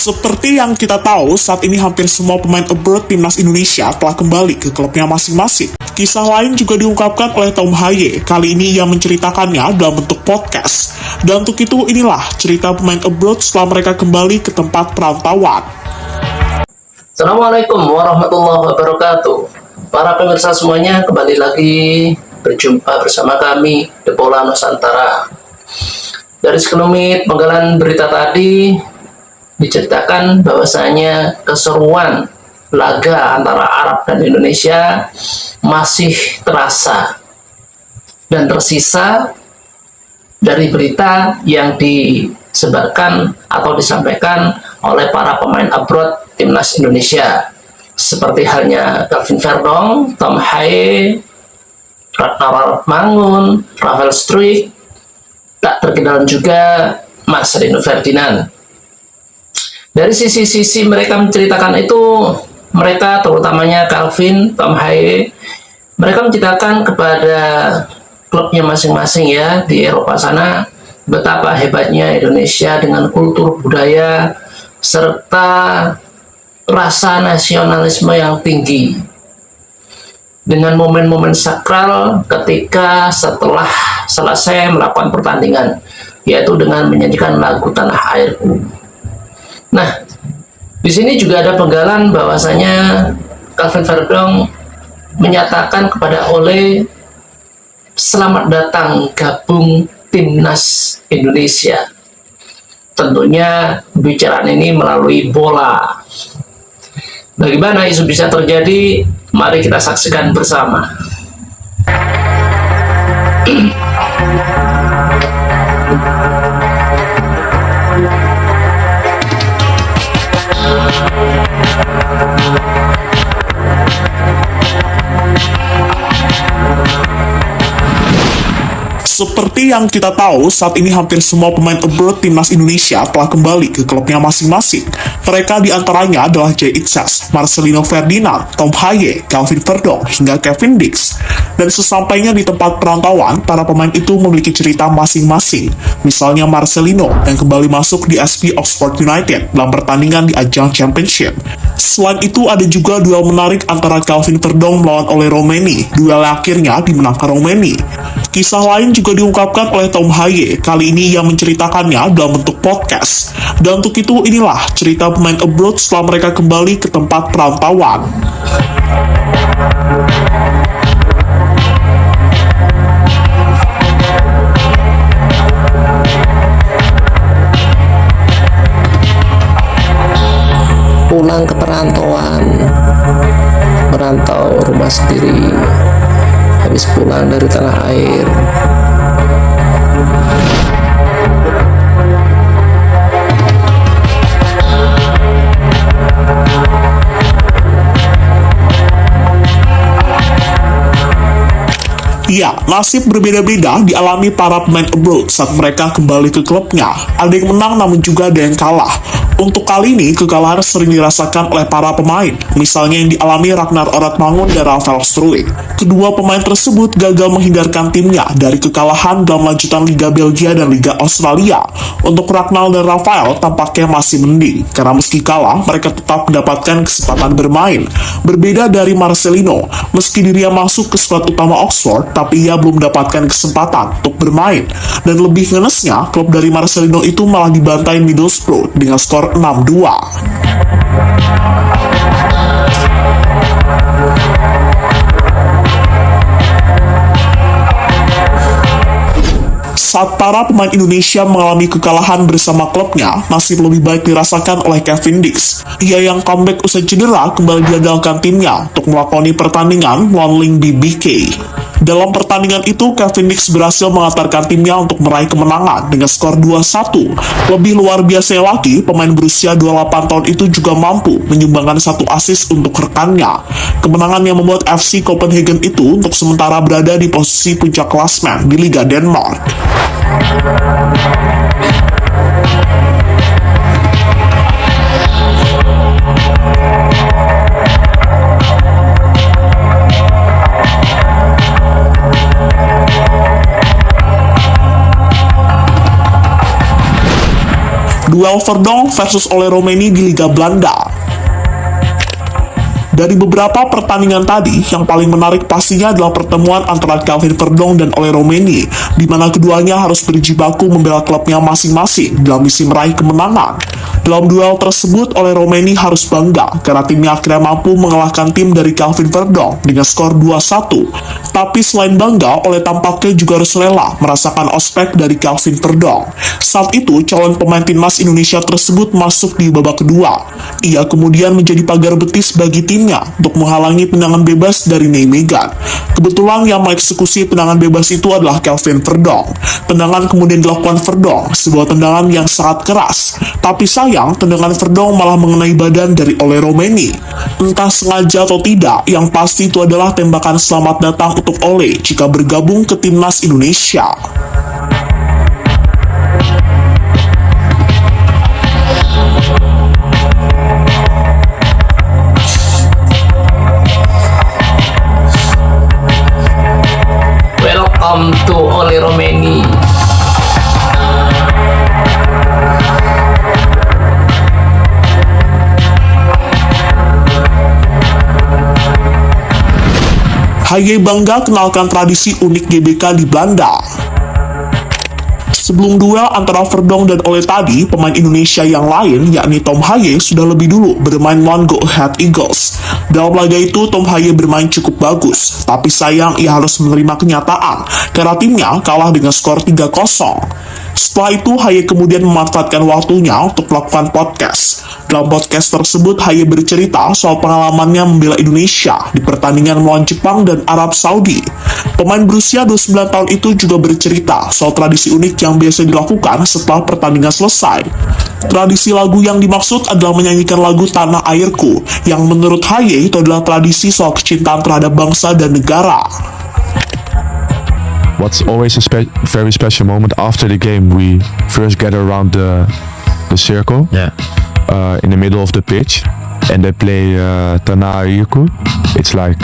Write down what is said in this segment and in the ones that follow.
Seperti yang kita tahu, saat ini hampir semua pemain abroad timnas Indonesia telah kembali ke klubnya masing-masing. Kisah lain juga diungkapkan oleh Tom Haye, kali ini ia menceritakannya dalam bentuk podcast. Dan untuk itu, inilah cerita pemain abroad setelah mereka kembali ke tempat perantauan. Assalamualaikum warahmatullahi wabarakatuh. Para pemirsa semuanya, kembali lagi berjumpa bersama kami di Bola Nusantara. Dari sekelumit penggalan berita tadi diceritakan bahwasanya keseruan laga antara Arab dan Indonesia masih terasa dan tersisa dari berita yang disebarkan atau disampaikan oleh para pemain abroad timnas Indonesia, seperti halnya Calvin Verdong, Tom Haye, Ratna Mangun, Rafael Struijk, tak terkenal juga Marcelino Ferdinand. Dari sisi-sisi mereka menceritakan itu, mereka terutamanya Calvin, Tom Haye, mereka menceritakan kepada klubnya masing-masing ya di Eropa sana, betapa hebatnya Indonesia dengan kultur budaya serta rasa nasionalisme yang tinggi, dengan momen-momen sakral ketika setelah selesai melakukan pertandingan, yaitu dengan menyanyikan lagu Tanah Airku. Nah, di sini juga ada penggalan bahwasanya Calvin Verdong menyatakan kepada Ole, selamat datang gabung timnas Indonesia. Tentunya pembicaraan ini melalui bola. Bagaimana isu bisa terjadi? Mari kita saksikan bersama. Seperti yang kita tahu, saat ini hampir semua pemain abroad timnas Indonesia telah kembali ke klubnya masing-masing. Mereka diantaranya adalah Jay Itzes, Marcelino Ferdinand, Tom Haye, Calvin Verdong, hingga Kevin Dix. Dan sesampainya di tempat perantauan, para pemain itu memiliki cerita masing-masing. Misalnya Marcelino yang kembali masuk di SP Oxford United dalam pertandingan di ajang Championship. Selain itu, ada juga duel menarik antara Calvin Verdong melawan Ole Romeni. Duel akhirnya dimenangkan Romeni. Kisah lain juga diungkapkan oleh Tom Haye, kali ini ia menceritakannya dalam bentuk podcast. Dan untuk itu, inilah cerita pemain abroad setelah mereka kembali ke tempat perantauan. Pulang ke perantauan, merantau rumah sendiri, habis pulang dari tanah air. Ya, nasib berbeda-beda dialami para pemain abroad saat mereka kembali ke klubnya. Ada yang menang namun juga ada yang kalah. Untuk kali ini, kekalahan sering dirasakan oleh para pemain, misalnya yang dialami Ragnar Mangun dan Rafael Struijk. Kedua pemain tersebut gagal menghindarkan timnya dari kekalahan dalam lanjutan Liga Belgia dan Liga Australia. Untuk Ragnar dan Rafael tampaknya masih mending, karena meski kalah, mereka tetap mendapatkan kesempatan bermain. Berbeda dari Marcelino, meski dirinya masuk ke skuad utama Oxford, tapi ia belum mendapatkan kesempatan untuk bermain. Dan lebih ngenesnya, klub dari Marcelino itu malah dibantai Middlesbrough dengan skor 6-2. Saat para pemain Indonesia mengalami kekalahan bersama klubnya, nasib lebih baik dirasakan oleh Kevin Dix. Ia yang comeback usai cedera kembali diandalkan timnya untuk melakoni pertandingan melawan Link BBK. Dalam pertandingan itu, Kevin Dix berhasil mengantarkan timnya untuk meraih kemenangan dengan skor 2-1. Lebih luar biasa lagi, pemain berusia 28 tahun itu juga mampu menyumbangkan 1 assist untuk rekannya. Kemenangan yang membuat FC Copenhagen itu untuk sementara berada di posisi puncak klasmen di Liga Denmark. duel Verdong versus Ole Roemeni di Liga Belanda. Dari beberapa pertandingan tadi, yang paling menarik pastinya adalah pertemuan antara Kelvin Verdong dan Ole Roemeni, di mana keduanya harus berjibaku membela klubnya masing-masing dalam misi meraih kemenangan. Dalam duel tersebut, Ole Roemeni harus bangga karena timnya akhirnya mampu mengalahkan tim dari Kelvin Verdong dengan skor 2-1. Tapi selain bangga, Ole tampaknya juga harus rela merasakan ospek dari Kelvin Verdong. Saat itu, calon pemain timnas Indonesia tersebut masuk di babak kedua. Ia kemudian menjadi pagar betis bagi timnya untuk menghalangi tendangan bebas dari Nijmegen. Kebetulan yang mengeksekusi tendangan bebas itu adalah Kelvin Verdong. Tendangan kemudian dilakukan Verdong, sebuah tendangan yang sangat keras. Tapi sayang, tendangan Verdong malah mengenai badan dari Ole Roemeni. Entah sengaja atau tidak, yang pasti itu adalah tembakan selamat datang untuk Ole jika bergabung ke timnas Indonesia. Welcome to Ole Roemeni. Haye bangga kenalkan tradisi unik GBK di Belanda. Sebelum duel antara Verdong dan Ole tadi, pemain Indonesia yang lain, yakni Tom Haye, sudah lebih dulu bermain melawan Go Ahead Eagles. Dalam laga itu, Tom Haye bermain cukup bagus, tapi sayang ia harus menerima kenyataan, karena timnya kalah dengan skor 3-0. Setelah itu, Haye kemudian memanfaatkan waktunya untuk melakukan podcast. Dalam podcast tersebut, Haye bercerita soal pengalamannya membela Indonesia di pertandingan melawan Jepang dan Arab Saudi. Pemain berusia 29 tahun itu juga bercerita soal tradisi unik yang biasa dilakukan setelah pertandingan selesai. Tradisi lagu yang dimaksud adalah menyanyikan lagu Tanah Airku, yang menurut Haye itu adalah tradisi soal kecintaan terhadap bangsa dan negara. What's always a very special moment after the game, we first gather around the circle, in the middle of the pitch, and they play Tanah Airku. It's like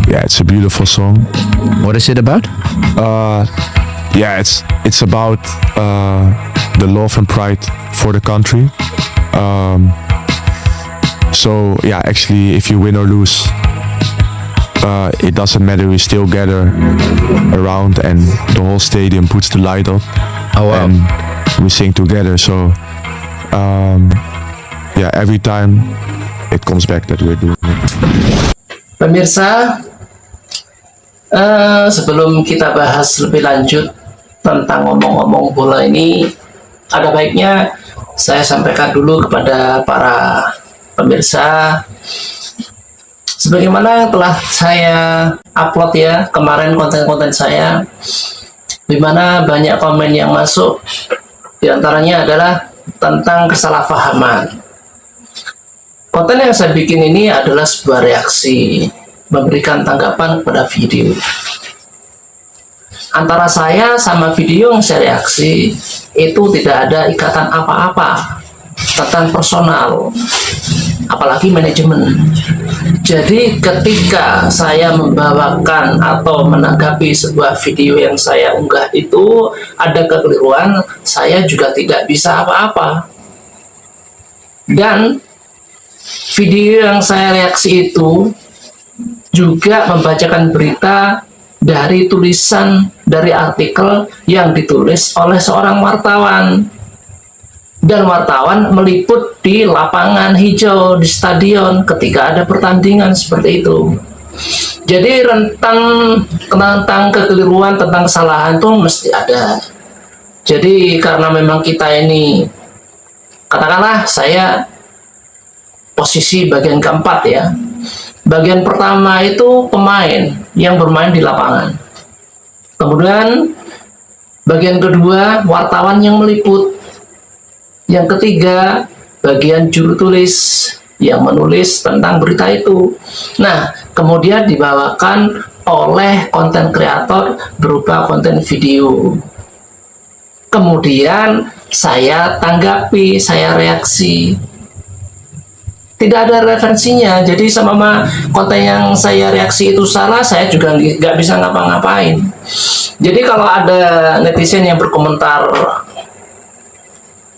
it's a beautiful song. What is it about? It's about the love and pride for the country. Actually, if you win or lose, it doesn't matter. We still gather around, and the whole stadium puts the light up. Oh, wow. And we sing together. So, every time it comes back that we're doing it. Pemirsa, sebelum kita bahas lebih lanjut tentang ngomong-ngomong bola ini, ada baiknya saya sampaikan dulu kepada para pemirsa, sebagaimana yang telah saya upload ya kemarin konten-konten saya, di mana banyak komen yang masuk, diantaranya adalah tentang kesalahpahaman. Konten yang saya bikin ini adalah sebuah reaksi, memberikan tanggapan kepada video. Antara saya sama video yang saya reaksi itu tidak ada ikatan apa-apa tentang personal, apalagi manajemen. Jadi ketika saya membawakan atau menanggapi sebuah video yang saya unggah itu ada kekeliruan, saya juga tidak bisa apa-apa. Dan video yang saya reaksi itu juga membacakan berita dari tulisan dari artikel yang ditulis oleh seorang wartawan. Dan wartawan meliput di lapangan hijau di stadion ketika ada pertandingan seperti itu. Jadi tentang kekeliruan, tentang kesalahan itu mesti ada. Jadi karena memang kita ini, katakanlah saya posisi bagian keempat ya. Bagian pertama itu pemain yang bermain di lapangan. Kemudian bagian kedua wartawan yang meliput. Yang ketiga, bagian juru tulis yang menulis tentang berita itu. Nah, kemudian dibawakan oleh konten kreator berupa konten video. Kemudian saya tanggapi, saya reaksi. Tidak ada referensinya, jadi sama konten yang saya reaksi itu salah, saya juga nggak bisa ngapa-ngapain. Jadi kalau ada netizen yang berkomentar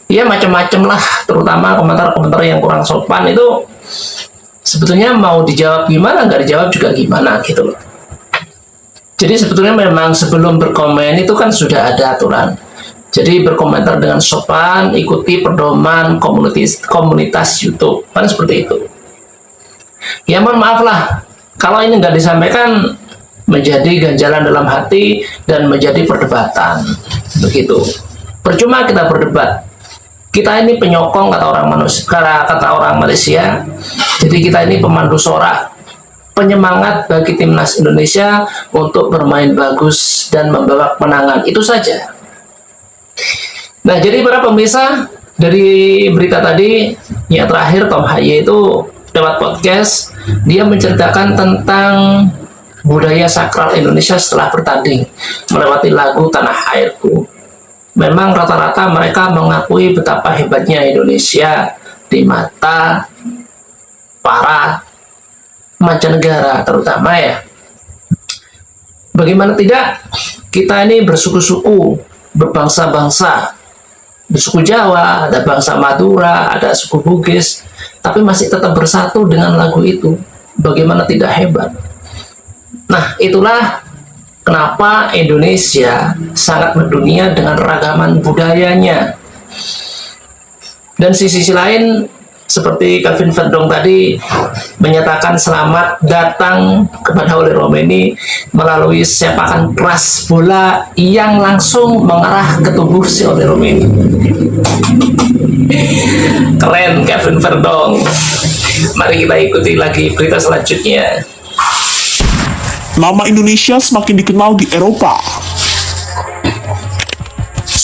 ya macam-macam lah, terutama komentar-komentar yang kurang sopan itu sebetulnya mau dijawab gimana, nggak dijawab juga gimana gitu loh. Jadi sebetulnya memang sebelum berkomen itu kan sudah ada aturan. Jadi berkomentar dengan sopan, ikuti pedoman komunitas YouTube, kan seperti itu. Ya mohon maaf lah, kalau ini nggak disampaikan menjadi ganjalan dalam hati dan menjadi perdebatan, begitu. Percuma kita berdebat. Kita ini penyokong kata orang Malaysia. Jadi kita ini pemandu sorak, penyemangat bagi timnas Indonesia untuk bermain bagus dan membawa kemenangan. Itu saja. Nah, jadi para pemirsa, dari berita tadi yang terakhir Tom Haye itu lewat podcast, dia menceritakan tentang budaya sakral Indonesia setelah bertanding melewati lagu Tanah Airku. Memang rata-rata mereka mengakui betapa hebatnya Indonesia di mata para mancanegara terutama ya. Bagaimana tidak, kita ini bersuku-suku, berbangsa-bangsa, suku Jawa, ada bangsa Madura, ada suku Bugis, tapi masih tetap bersatu dengan lagu itu. Bagaimana tidak hebat? Nah, itulah kenapa Indonesia sangat mendunia dengan ragaman budayanya. Dan sisi lain, seperti Calvin Verdong tadi menyatakan selamat datang kepada Oli Romeni melalui sepakan keras bola yang langsung mengarah ke tubuh si Oli Romeni. Keren Calvin Verdong. Mari kita ikuti lagi berita selanjutnya. Nama Indonesia semakin dikenal di Eropa.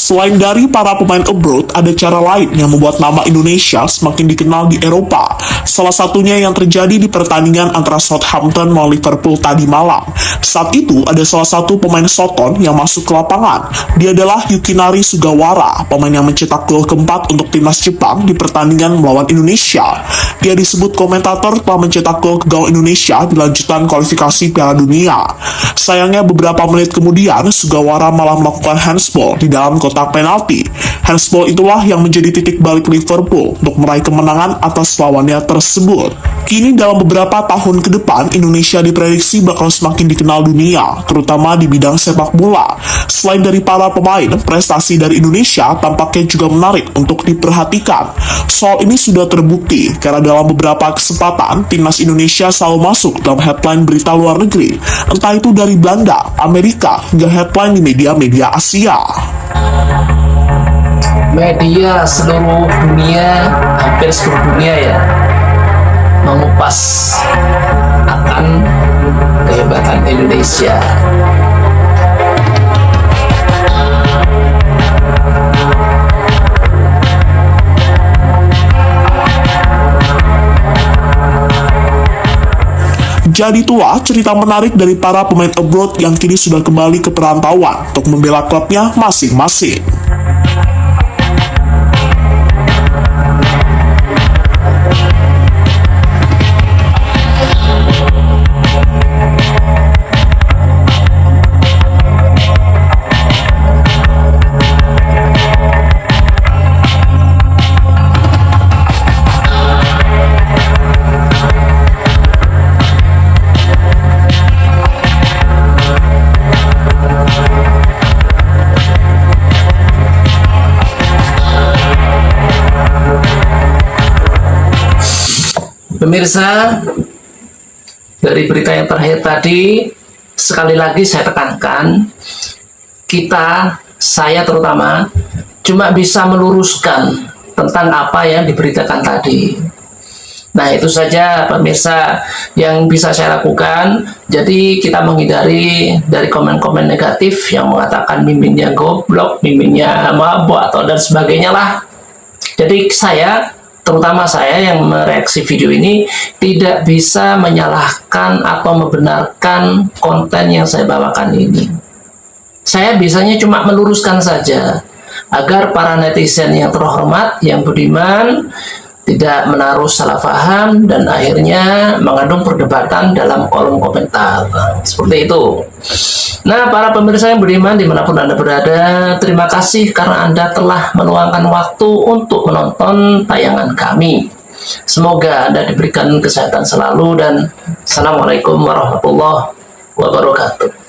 Selain dari para pemain abroad, ada cara lain yang membuat nama Indonesia semakin dikenal di Eropa. Salah satunya yang terjadi di pertandingan antara Southampton melawan Liverpool tadi malam. Saat itu, ada salah satu pemain Soton yang masuk ke lapangan. Dia adalah Yukinari Sugawara, pemain yang mencetak gol keempat untuk timnas Jepang di pertandingan melawan Indonesia. Dia disebut komentator telah mencetak gol ke gawang Indonesia di lanjutan kualifikasi Piala Dunia. Sayangnya beberapa menit kemudian, Sugawara malah melakukan handsball di dalam kotak penalti. Handsball itulah yang menjadi titik balik Liverpool untuk meraih kemenangan atas lawannya tersebut. Kini dalam beberapa tahun ke depan, Indonesia diprediksi bakal semakin dikenal dunia, terutama di bidang sepak bola. Selain dari para pemain, prestasi dari Indonesia tampaknya juga menarik untuk diperhatikan. Soal ini sudah terbukti, karena dalam beberapa kesempatan, timnas Indonesia selalu masuk dalam headline berita luar negeri, entah itu dari Belanda, Amerika, hingga headline di media-media Asia. Media seluruh dunia, hampir seluruh dunia ya, mengupas akan kehebatan Indonesia. Jadi itulah cerita menarik dari para pemain abroad yang kini sudah kembali ke perantauan untuk membela klubnya masing-masing. Pemirsa, dari berita yang terakhir tadi, sekali lagi saya tekankan, saya terutama, cuma bisa meluruskan tentang apa yang diberitakan tadi. Nah, itu saja pemirsa yang bisa saya lakukan. Jadi kita menghindari dari komen-komen negatif yang mengatakan miminnya goblok, miminnya mabuk, atau dan sebagainya lah. Jadi terutama saya yang mereaksi video ini tidak bisa menyalahkan atau membenarkan konten yang saya bawakan ini. Saya bisanya cuma meluruskan saja agar para netizen yang terhormat, yang budiman, tidak menaruh salah paham dan akhirnya mengandung perdebatan dalam kolom komentar. Seperti itu. Nah, para pemirsa yang beriman dimanapun Anda berada, terima kasih karena Anda telah meluangkan waktu untuk menonton tayangan kami. Semoga Anda diberikan kesehatan selalu dan Assalamualaikum warahmatullahi wabarakatuh.